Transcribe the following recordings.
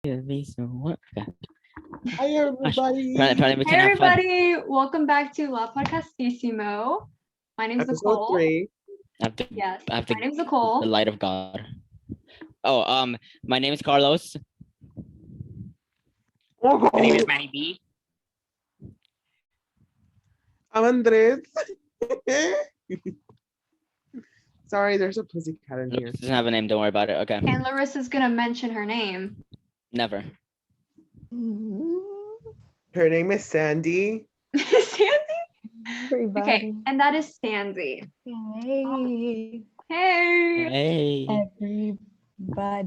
What? Okay. Hi everybody. Apparently we Hey can have fun. everybody, welcome back to Podcastissimo. My name's Episode Nicole. 3. Yes, I have to my name's the Nicole. light of God. Oh, my name is Carlos. My name is Manny B. I'm Andres. Sorry, there's a pussycat in here. It doesn't have a name. Don't worry about it. Okay. And Larissa's gonna mention her name. Never. Her name is Sandy. Sandy? Everybody. Okay, and that is Sandy. Hey. Hey. Hey. Everybody.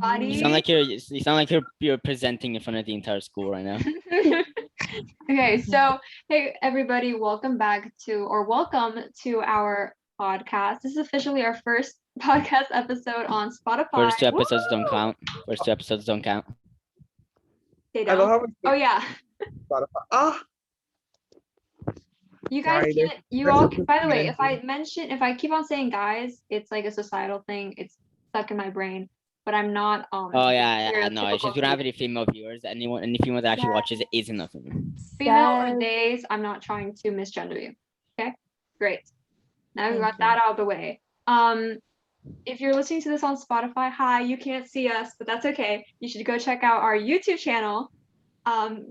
Body. You sound like you're presenting in front of the entire school right now. Okay, so hey everybody, welcome to our podcast. This is officially our first podcast episode on Spotify. First two episodes don't count. First two episodes don't count. They I love don't. how we Oh yeah. Spotify. Ah, You guys Sorry, can't. You there's all. a By the way, confusion. if I keep on saying guys, it's like a societal thing. It's stuck in my brain. But I'm not. Oh yeah. No, it's just we don't have stereotypical any female viewers. Any female that actually watches it isn't a female. female or days. I'm not trying to misgender you. Okay, great. Now we got that out of the way. If you're listening to this on Spotify, hi. You can't see us, but that's okay. You should go check out our YouTube channel,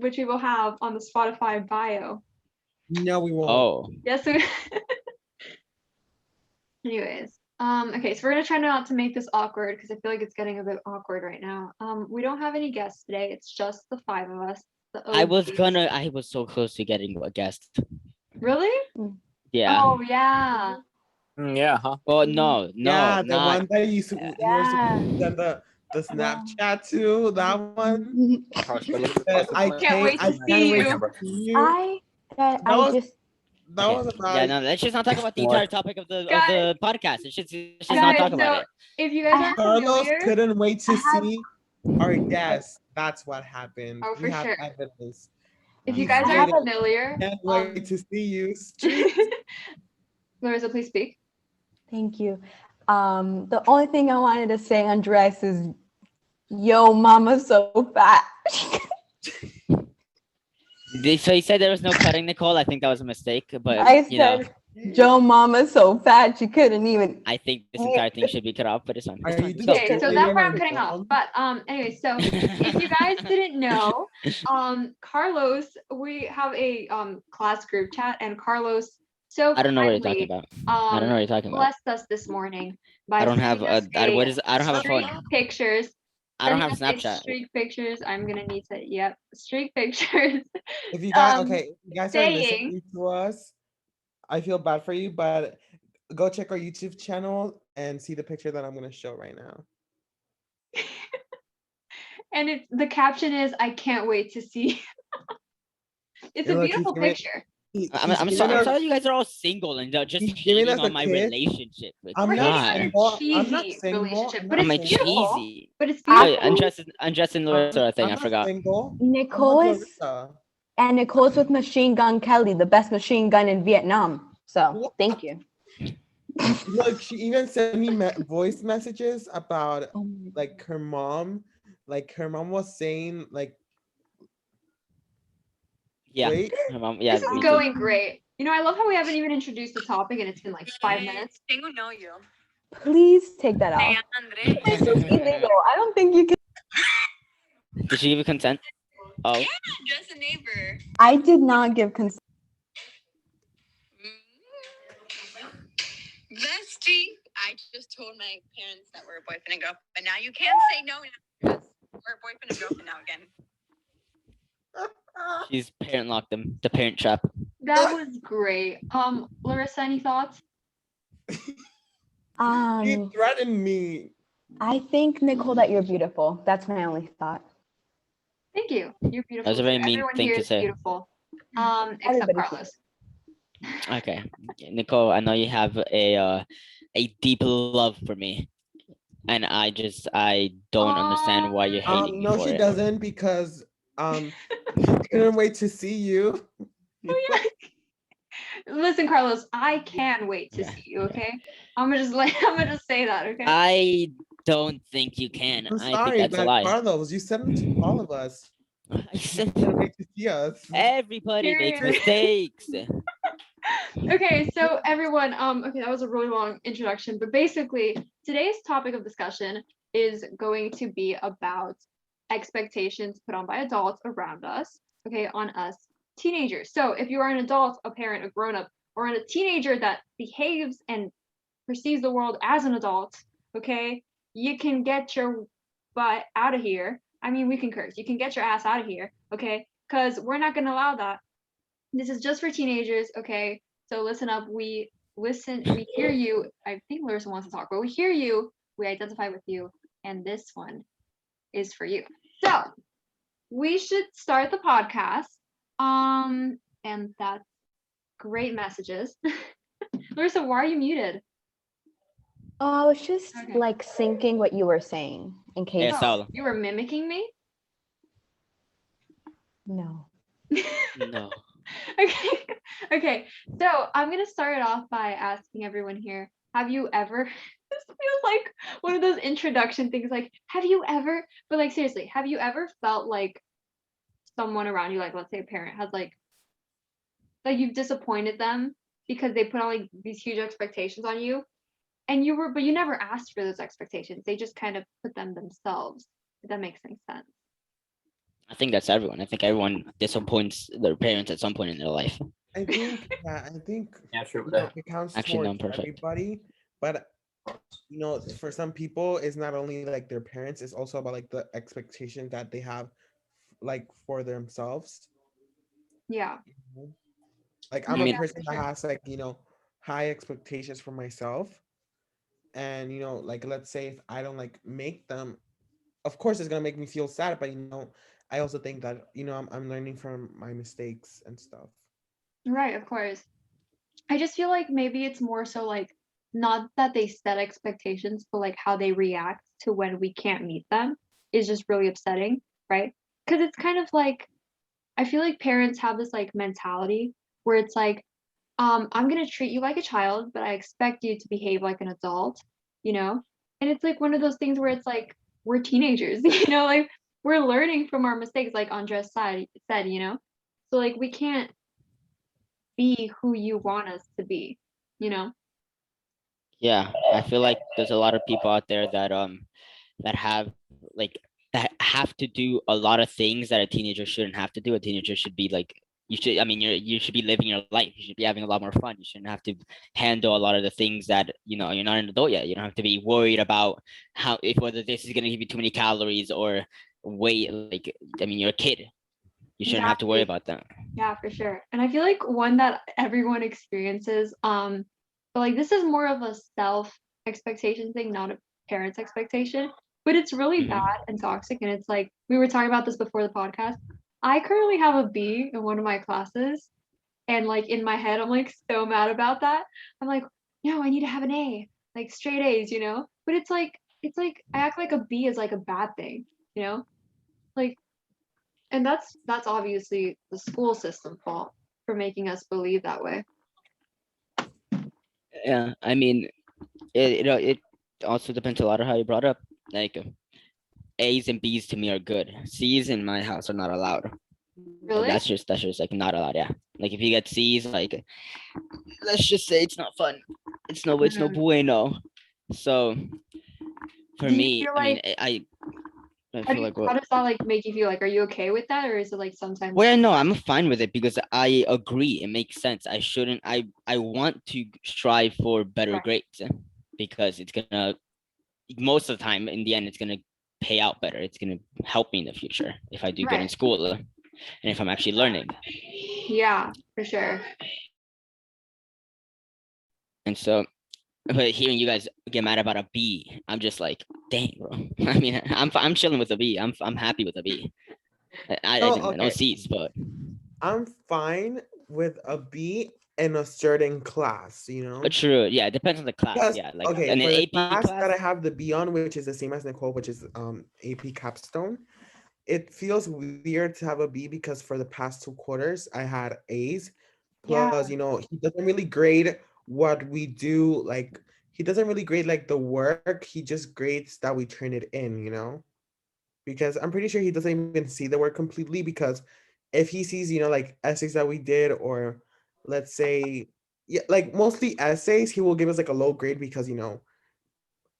which we will have on the Spotify bio. No, we won't. Oh. Yes. Anyways, okay, so we're gonna try not to make this awkward because I feel like it's getting a bit awkward right now. We don't have any guests today. It's just the five of us. I was so close to getting a guest. Really? Yeah. Oh yeah. Yeah, huh? Oh no, Yeah, the not. one that you were supposed to send the Snapchat to, that one. I Can't wait to see you. That was about Yeah, no, let's just not talk about the entire topic of the podcast. Let's just not Guys, talk about it. if you guys aren't Carlos familiar, couldn't wait to see our guest. That's what happened. Oh, We for have sure. evidence. if you guys aren't familiar, Can't wait to see you. Larissa, please speak. Thank you. The only thing I wanted to say, Andres, is yo, mama's so fat. So you said there was no cutting, Nicole. I think that was a mistake, but I said, Joe, mama's so fat she couldn't even. I think this entire thing should be cut off, but it's fine. Are you Okay, so Still that part I'm in cutting off. film? But anyway, so if you guys didn't know, Carlos, we have a class group chat, and Carlos I don't know what you're talking kindly, about. I don't know what you're talking about. blessed us this morning by I don't have sending a us what is I don't have a streak phone. pictures. I don't have Sending us Snapchat. Streak pictures. I'm gonna need to. Yep, streak pictures. If you guys, Um, okay, if you guys are saying- listening to us, I feel bad for you, but go check our YouTube channel and see the picture that I'm going to show right now. And the caption is, "I can't wait to see." It's Hey, a look, beautiful he's giving- picture. I'm sorry you guys are all single and just He's giving hating us a on my kiss. relationship. Like, I'm We're not God. hating single. your I'm not cheesy single. relationship, I'm but not Am I it's beautiful. cheesy? But it's Oh, beautiful. undressed in Larissa thing. I'm I not forgot. single. Nicole I'm is, with Larissa. and Nicole's with Machine Gun Kelly, the best machine gun in Vietnam. So What? thank you. Look, she even sent me voice messages about Oh my God. like her mom. Like her mom was saying like, Yeah. wait, My mom, yeah. This me is too. going great. You know, I love how we haven't even introduced the topic, and it's been like 5 minutes. Tengo novio. Please take that Se out. llama Andrés. This is illegal. I don't think you can. Did she give you consent? Oh. Yeah, just a neighbor. I did not give consent. Bestie. I just told my parents that we're a boyfriend and girlfriend. Now you can't say no because we're a boyfriend and girlfriend now again. She's parent locked them. The parent trap. That was great. Larissa, any thoughts? he Um, threatened me. I think, Nicole, that you're beautiful. That's my only thought. Thank you. You're beautiful. That was a very too. mean Everyone thing here to is say. beautiful. Except Everybody's Carlos. Okay, Nicole. I know you have a deep love for me, and I don't understand why you're hating me No, for she it. doesn't because couldn't wait to see you. Listen, Carlos, I can wait to see you. Okay, I'm gonna just say that. Okay. I don't think you can. I'm I think sorry, that's a but lie. Carlos, you said it to all of us. I said You don't get to see us. everybody makes Period. mistakes. Okay, so everyone, okay, that was a really long introduction, but basically today's topic of discussion is going to be about expectations put on by adults around us, okay, on us teenagers. So if you are an adult, a parent, a grown-up, or a teenager that behaves and perceives the world as an adult, okay, you can get your butt out of here. I mean, we can curse. You can get your ass out of here, okay? Because we're not going to allow that. This is just for teenagers, okay? So listen up. We hear you. I think Larissa wants to talk, but we hear you. We identify with you. And this one is for you. So we should start the podcast. And that's great messages. Larissa, why are you muted? Oh, I was just Okay. like syncing what you were saying in case. Yeah, so You were mimicking me? No. no. Okay. Okay. So I'm gonna start it off by asking everyone here, have you ever this feels like one of those introduction things, like, have you ever, but like seriously, have you ever felt like someone around you, like let's say a parent, has like you've disappointed them because they put on like these huge expectations on you, and but you never asked for those expectations. They just kind of put them themselves. If that makes any sense. I think that's everyone. I think everyone disappoints their parents at some point in their life. I think, Yeah, sure. it counts Actually, no, I'm towards perfect. everybody, but for some people, it's not only like their parents; it's also about like the expectation that they have, like for themselves. Yeah. Like I'm I a mean- person for that sure. has like high expectations for myself, and like let's say if I don't like make them, of course it's gonna make me feel sad, but I also think that I'm learning from my mistakes and stuff. Right, of course. I just feel like maybe it's more so like not that they set expectations, but like how they react to when we can't meet them is just really upsetting, right? Because it's kind of like I feel like parents have this like mentality where it's like, I'm gonna treat you like a child, but I expect you to behave like an adult, you know? And it's like one of those things where it's like we're teenagers, like we're learning from our mistakes, like Andres said, So like we can't be who you want us to be, you know? Yeah, I feel like there's a lot of people out there that have like that have to do a lot of things that a teenager shouldn't have to do. A teenager should be like you should be living your life. You should be having a lot more fun. You shouldn't have to handle a lot of the things that you're not an adult yet. You don't have to be worried about whether this is gonna give you too many calories or weight. Like you're a kid. You shouldn't have to worry about that. Yeah, for sure. And I feel like one that everyone experiences, but like this is more of a self expectation thing, not a parent's expectation, but it's really Mhm. bad and toxic. And it's like we were talking about this before the podcast. I currently have a B in one of my classes, and like in my head, I'm like so mad about that. I'm like, no, I need to have an A, like straight A's. But it's like I act like a B is like a bad thing, you know? Like, and that's obviously the school system fault for making us believe that way. Yeah, I mean, it also depends a lot on how you brought up. Like A's and B's to me are good. C's in my house are not allowed. Really? That's just like not allowed. Yeah. Like if you get C's, like let's just say it's not fun. It's no bueno. So for Do you me, feel I mean, like- I How feel like does that like make you feel? Like, are you okay with that, or is it like sometimes? well, no, I'm fine with it because I agree. It makes sense. I shouldn't. I want to strive for better Right. grades because it's gonna most of the time in the end it's gonna pay out better. It's gonna help me in the future if I do good in Right. school and if I'm actually learning. Yeah, for sure. And so, but hearing you guys get mad about a B, I'm just like, dang, bro. I mean, I'm chilling with a B. I'm happy with a B. I Oh, no okay. C's, but I'm fine with a B in a certain class, true. Yeah, it depends on the class. Because, Yeah, like okay, an for the AP class that I class. have the B on, which is the same as Nicole, which is AP capstone, it feels weird to have a B because for the past 2 quarters I had A's. Yeah. Plus, he doesn't really grade what we do like he doesn't really grade like the work. He just grades that we turn it in, you know? Because I'm pretty sure he doesn't even see the work completely, because if he sees, you know, like essays that we did, or let's say, yeah, like mostly essays, he will give us like a low grade because, you know,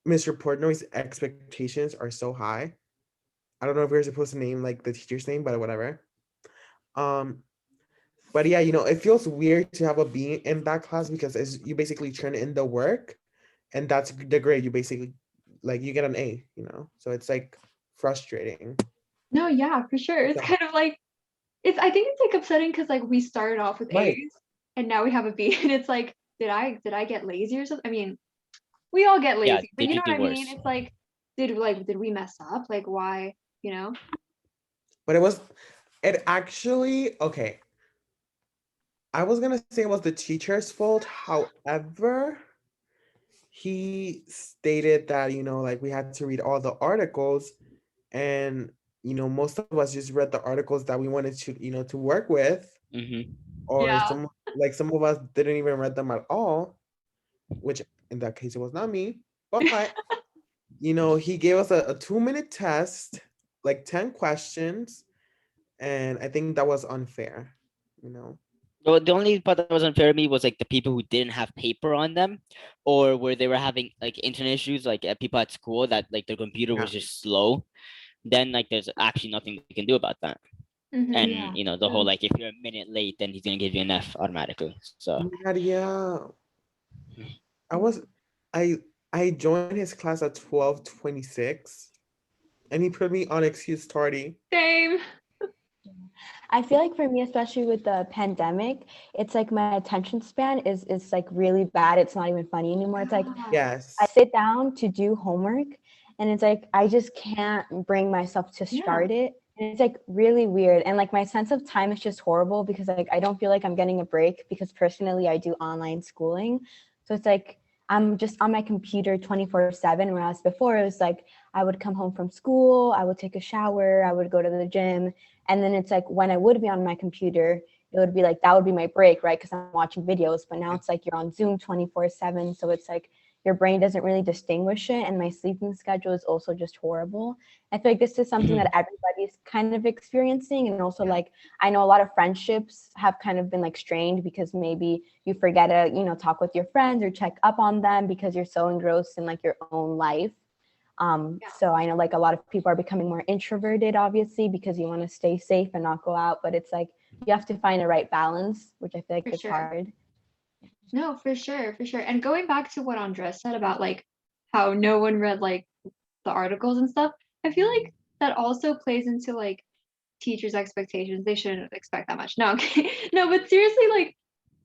Mr. Portnoy's expectations are so high. I don't know if we're supposed to name like the teacher's name, but whatever. Um, but yeah, you know, it feels weird to have a B in that class because it's, you basically turn in the work, and that's the grade you basically, like, you get an A, you know? So it's like frustrating. No, yeah, for sure. It's So, kind of like I think it's like upsetting because like we started off with right. A's and now we have a B, and it's like, did I get lazy or something? I mean, we all get Yeah, lazy, but did you you know do what I mean? worse? It's like, did we mess up? Like why, you know? But it actually, okay. I was gonna say it was the teacher's fault. However, he stated that, you know, like we had to read all the articles, and, you know, most of us just read the articles that we wanted to, you know, to work with, Mm-hmm. or Yeah. some of us didn't even read them at all, which in that case it was not me. But, you know, he gave us a 2-minute test, like 10 questions, and I think that was unfair, you know. Well, the only part that was unfair to me was like the people who didn't have paper on them, or where they were having like internet issues, like people at school that like their computer Yeah. was just slow. Then like there's actually nothing they can do about that. Mhm. And Yeah. you know the whole like if you're a minute late, then he's gonna give you an F automatically. Oh So my God, yeah. I was I I joined his class at 12:26, and he put me on excuse tardy. Same. I feel like for me, especially with the pandemic, it's like my attention span is like really bad. It's not even funny anymore. It's like Ah, I Yes. sit down to do homework and it's like I just can't bring myself to yeah, start it. And it's like really weird. And like my sense of time is just horrible because like I don't feel like I'm getting a break because personally I do online schooling. So it's like I'm just on my computer 24/7, whereas before it was like I would come home from school, I would take a shower, I would go to the gym, and then it's like when I would be on my computer, it would be like that would be my break, right? Because I'm watching videos. But now it's like you're on Zoom 24/7. So it's like your brain doesn't really distinguish it. And my sleeping schedule is also just horrible. I feel like this is something that everybody's kind of experiencing. And also like I know a lot of friendships have kind of been like strained because maybe you forget to, talk with your friends or check up on them because you're so engrossed in like your own life. Yeah. So I know like a lot of people are becoming more introverted, obviously, because you want to stay safe and not go out. But it's like you have to find the right balance, which I feel like for is sure. hard. No, for sure, for sure. And going back to what Andres said about like how no one read like the articles and stuff, I feel like that also plays into like teachers' expectations. They shouldn't expect that much. No, okay. No, but seriously, like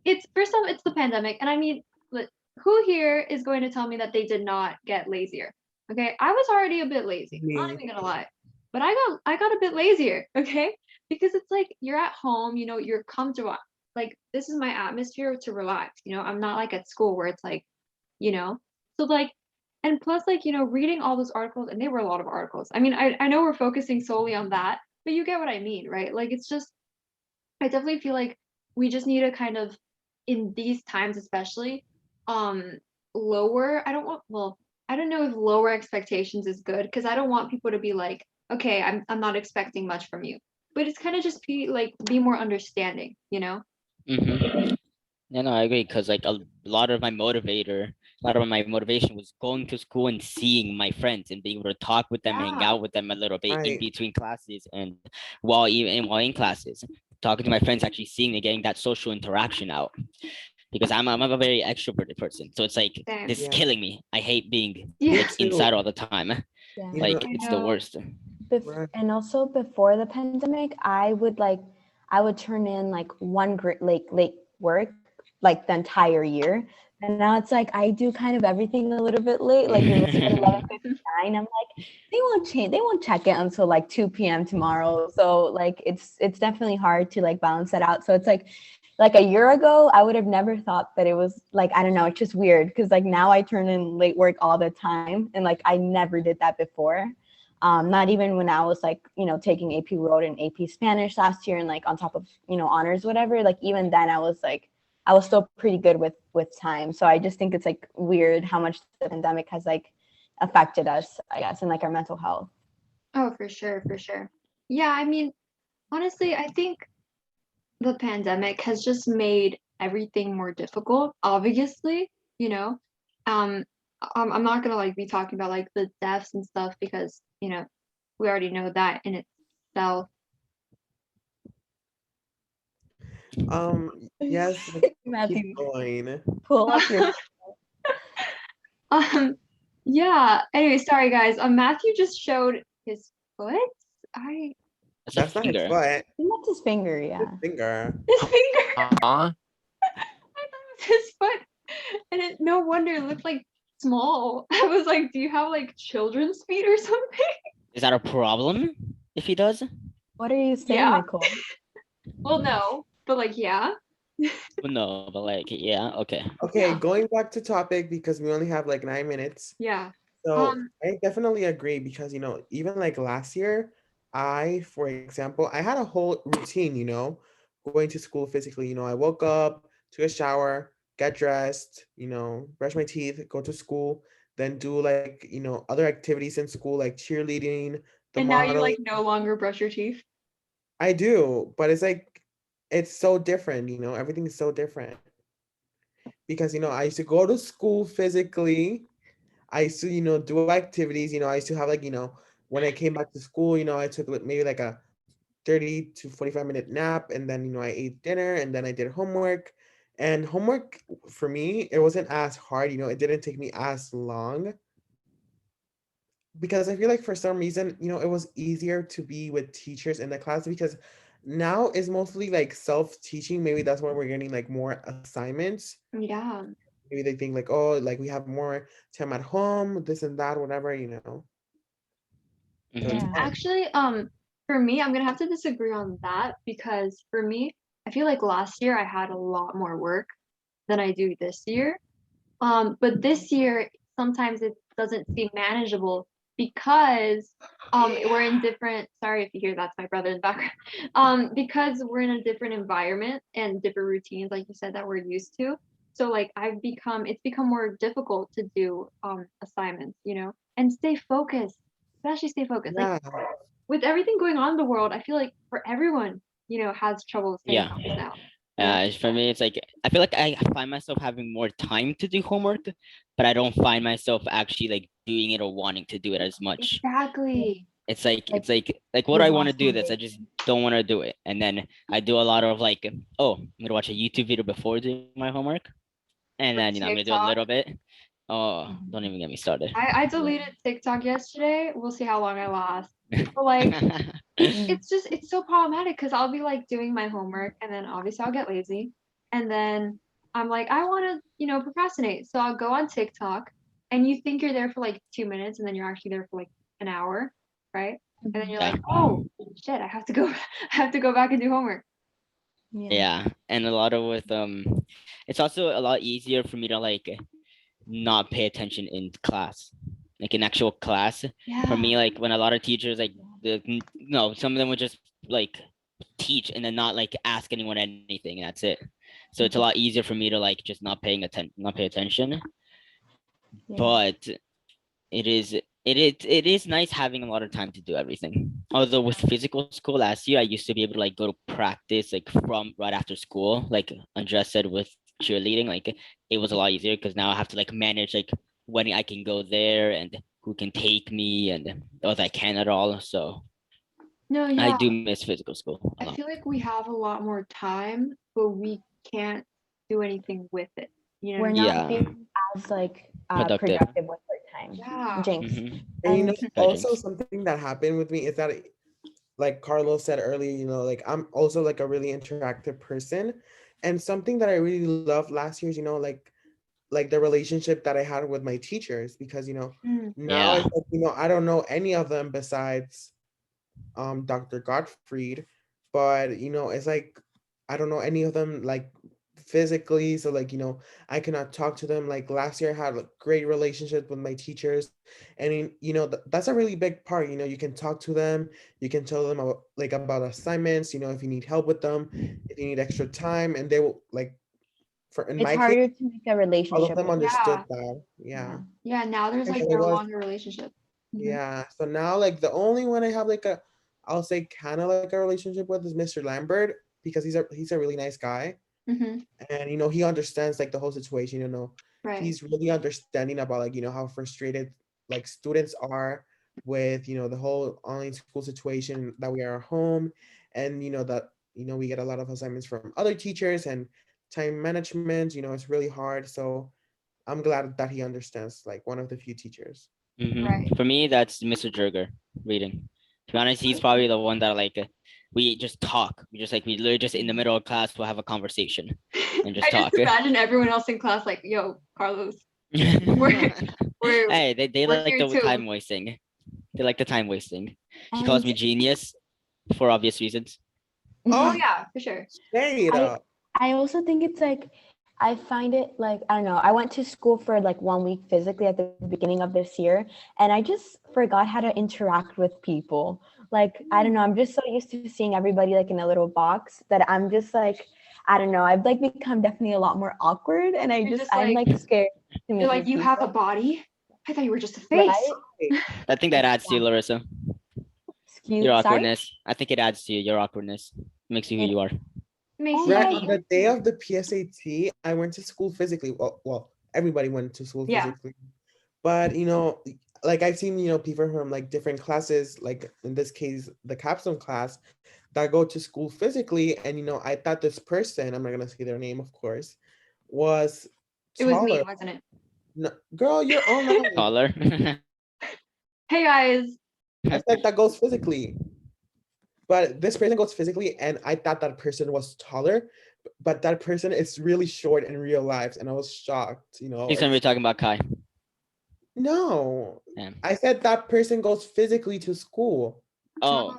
it's first off, it's the pandemic. And I mean, who here is going to tell me that they did not get lazier? Okay. I was already a bit lazy, not Me. even gonna lie. But I got a bit lazier, okay? Because it's like you're at home, you're comfortable. Like this is my atmosphere to relax. I'm not like at school where it's like, you know. So like and plus like, reading all those articles, and they were a lot of articles. I mean, I know we're focusing solely on that, but you get what I mean, right? Like it's just I definitely feel like we just need to kind of, in these times especially, um, lower. I don't want, well, I don't know if lower expectations is good because I don't want people to be like, okay, I'm not expecting much from you. But it's kind of just be more understanding, you know? Mm-hmm. Yeah, no, I agree. Because like a lot of my motivation was going to school and seeing my friends and being able to talk with them, hang Yeah, out with them a little bit in Right. between classes and while in classes, talking to my friends, actually seeing and getting that social interaction out. Because I'm a very extroverted person, so it's like same. this is Yeah. killing me. I hate being Yeah, Me like inside too. all the time. Yeah. You Like know, I it's the know. worst. right. And also before the pandemic, I would turn in like one late work like the entire year. And now it's like I do kind of everything a little bit late. Like you're late at 11:59. I'm like, they won't change, they won't check it until like 2 p.m. tomorrow. So like it's definitely hard to like balance that out. So it's like a year ago, I would have never thought that it was like, I don't know, it's just weird because like now I turn in late work all the time. And like I never did that before. Not even when I was like, taking AP World and AP Spanish last year and like on top of, honors, whatever. Like even then I was like, I was still pretty good with time. So I just think it's like weird how much the pandemic has like affected us, I guess, and like our mental health. Oh, for sure, for sure. Yeah, I mean, honestly, I think the pandemic has just made everything more difficult, obviously, you know. Um, I'm not gonna like be talking about like the deaths and stuff because, we already know that in itself. Yes, keep Matthew, going. pull up your Um, yeah. Anyway, sorry guys. Matthew just showed his foot. I It's a That's not his finger. foot. That's his finger, His yeah. finger. his finger. Aw. I thought it was his foot, and no wonder it looked like small. I was like, do you have like children's feet or something? Is that a problem if he does? What are you saying, Yeah. Nicole? Well, no, but like, yeah. Well, no, but like, yeah, okay. Okay, Yeah. going back to topic because we only have like 9 minutes. Yeah. So Um, I definitely agree because even like last year, for example, I had a whole routine, going to school physically. I woke up, took a shower, get dressed, brush my teeth, go to school, then do like, other activities in school like cheerleading, the and now you modeling. like no longer brush your teeth. I do, but it's like it's so different, everything is so different. Because I used to go to school physically. I used to, do activities. I used to have like, when I came back to school, I took maybe like a 30 to 45-minute nap, and then, I ate dinner, and then I did homework. And homework for me, it wasn't as hard, it didn't take me as long because I feel like for some reason, it was easier to be with teachers in the class because now is mostly like self-teaching. Maybe that's why we're getting like more assignments. Yeah. Maybe they think like, oh, like we have more time at home, this and that, whatever, So it's Mhm. Yeah. fun. Actually, for me, I'm gonna have to disagree on that because for me, I feel like last year I had a lot more work than I do this year. But this year sometimes it doesn't seem manageable because we're in different, sorry if you hear that's my brother in the background. Because we're in a different environment and different routines, like you said, that we're used to. So like it's become more difficult to do assignments, and stay focused, especially stay focused. Like Yeah, with everything going on in the world, I feel like for everyone, has trouble staying Yeah. focused now. Yeah. For me, it's like I feel like I find myself having more time to do homework, but I don't find myself actually like doing it or wanting to do it as much. Exactly. It's like Like, what do I you've want to lost do this. I just don't want to do it. And then I do a lot of like, oh, I'm gonna watch a YouTube video before doing my homework. And Or then I'm gonna do a TikTok. little bit. Oh, Mhm. don't even get me started. I deleted TikTok yesterday. We'll see how long I last. But like it's so problematic because I'll be like doing my homework and then obviously I'll get lazy. And then I'm like, I wanna, procrastinate. So I'll go on TikTok and you think you're there for like 2 minutes and then you're actually there for like an hour, right? And then you're Yeah. like, oh shit, I have to go I have to go back and do homework. Yeah. Yeah, and a lot of with it's also a lot easier for me to like not pay attention in class, like in actual class. For Yeah. me, like when a lot of teachers like no, some of them would just like teach and then not like ask anyone anything, and that's it. So it's a lot easier for me to like just not pay attention. Yeah. But it is nice having a lot of time to do everything. Although with physical school last year, I used to be able to like go to practice like from right after school, like Andres said with cheerleading. Like it was a lot easier because now I have to like manage like when I can go there and who can take me and if I can at all. So No, I yeah. do miss physical school a I lot. feel like we have a lot more time, but we can't do anything with it. You know what We're I mean? not Yeah, being as like productive. productive with our time. Yeah. Jinx. Mm-hmm. and And also Jinx. something that happened with me is that, like Carlos said earlier, like I'm also like a really interactive person, and something that I really loved last year is, like the relationship that I had with my teachers because Mm. now Yeah. it's like, I don't know any of them besides Dr. Gottfried, but it's like I don't know any of them like physically, so like I cannot talk to them. Like last year I had a great relationship with my teachers, and that's a really big part. You can talk to them, you can tell them about assignments, if you need help with them, if you need extra time, and they will like in It's my case, harder to make a all of relationship. them with. understood Yeah. that. Yeah. Yeah, now there's like So it no was- longer relationship. Mhm. Yeah. So now, like, the only one I have like I'll say kind of like a relationship with is Mr. Lambert, because he's a really nice guy, Mhm. and he understands like the whole situation. Right. He's really understanding about like how frustrated like students are with the whole online school situation, that we are at home, and that we get a lot of assignments from other teachers, and time management. It's really hard. So I'm glad that he understands, like, one of the few teachers. Right. For me, that's Mr. Jurger reading. To be honest, he's probably the one that like we just talk. We literally just in the middle of class we'll have a conversation and just I talk. just imagine everyone else in class like, yo, Carlos. we're Hey, they we're like here the too. time wasting. They like the time wasting. He And calls me genius for obvious reasons. Oh Oh, yeah, for sure. say it I- up. I also think it's like, I find it like, I don't know, I went to school for like 1 week physically at the beginning of this year, and I just forgot how to interact with people. Like, I don't know, I'm just so used to seeing everybody like in a little box that I'm just like, I don't know, I've like become definitely a lot more awkward, and You're just I'm like- like scared to meet You're like, new you have a people, body? I thought you were just a face. right? I think that adds to you, Larissa. Your Sorry? awkwardness. I think it adds to you, your awkwardness. Makes you who you are. Makes Oh, you Right yeah. on me. the day of the PSAT, I went to school physically. Well, everybody went to school Yeah. physically, but like, I've seen people from like different classes, like in this case the capstone class, that go to school physically, and I thought this person, I'm not gonna say their name, of course, was It was me, taller. wasn't it? No, girl, you're online. Taller. Hey guys. I said that goes physically, but this person goes physically, and I thought that person was taller, but that person is really short in real life, and I was shocked. He's gonna be talking about Kai. No, Yeah. I said that person goes physically to school. Oh,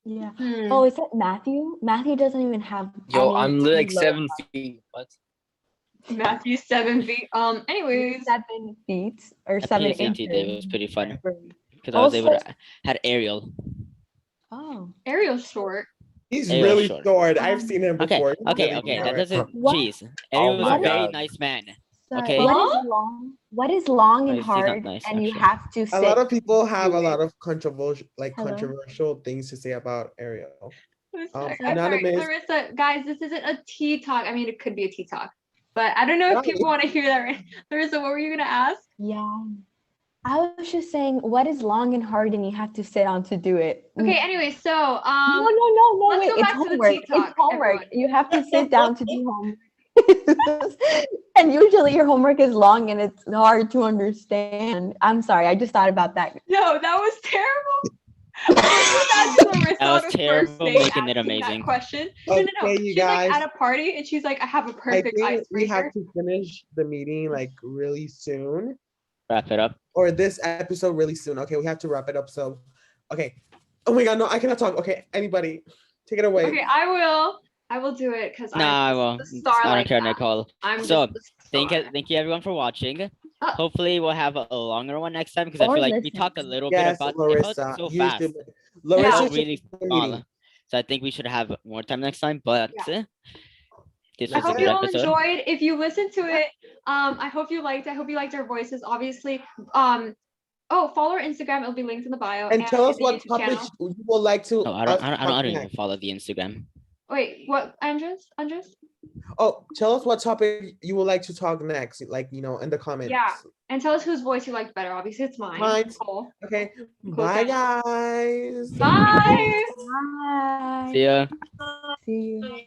Yeah. Hmm. Oh, is that Matthew? Matthew doesn't even have Yo, any I'm like lower 7 feet. What? Matthew 7 feet. Anyways. 7 feet or that 7 PSAT day was inches. pretty fun because I was able to had Ariel. Oh. Ariel's short. He's Ariel's really short. short. I've seen him Okay, before. He's okay, really okay. That short. doesn't. What? Jeez, Ariel was my a very God. nice man. Sorry, Okay. What Huh? is long? What is long and He's not hard, nice, and you actually. have to A sit? lot of people have do a it? lot of Hello? controversial things to say about Ariel. Sorry, Anonymous. Larissa, guys, this isn't a tea talk. I mean, it could be a tea talk, but I don't know if Right. people want to hear that. Right? Larissa, what were you gonna ask? Yeah. I was just saying, what is long and hard, and you have to sit down to do it? Okay. Anyway, so No, let's wait. go It's back to the homework. tea talk, It's homework. everyone. You have to sit down to do homework. And usually your homework is long and it's hard to understand. I'm sorry, I just thought about that. No, that was terrible. That's Larissa That was on a first terrible, date making it asking amazing. That question. No. Okay, you She's guys. like at a party and she's like, I have a I perfect think we have icebreaker. to finish the meeting like really soon, Wrap it up. or this episode really soon. Okay, we have to wrap it up. So, okay. Oh my God, no, I cannot talk. Okay, anybody, take it away. Okay, I will do it because Nah, I I'm won't. just the star I don't like care, that. Nicole. I'm So, just the star. Thank you everyone for watching. Hopefully we'll have a longer one next time because I Or feel like we listen. talk a little Yes, bit about Larissa. so You fast. should. They Larissa go should really lead the small. meeting. So I think we should have more time next time. But this I was a hope good you all episode. enjoyed. If you listened to it, I hope you liked. I hope you liked our voices. Obviously, follow our Instagram. It'll be linked in the bio. And tell us the what YouTube topics channel. you would like to. No, I us don't. to talk even next. follow the Instagram. Wait, what? Andres? Oh, tell us what topic you would like to talk next, like in the comments. Yeah. And tell us whose voice you liked better. Obviously, it's mine. Mine. Cool. Okay. Cool, Bye, thanks. guys. Bye. Bye. See ya. See you.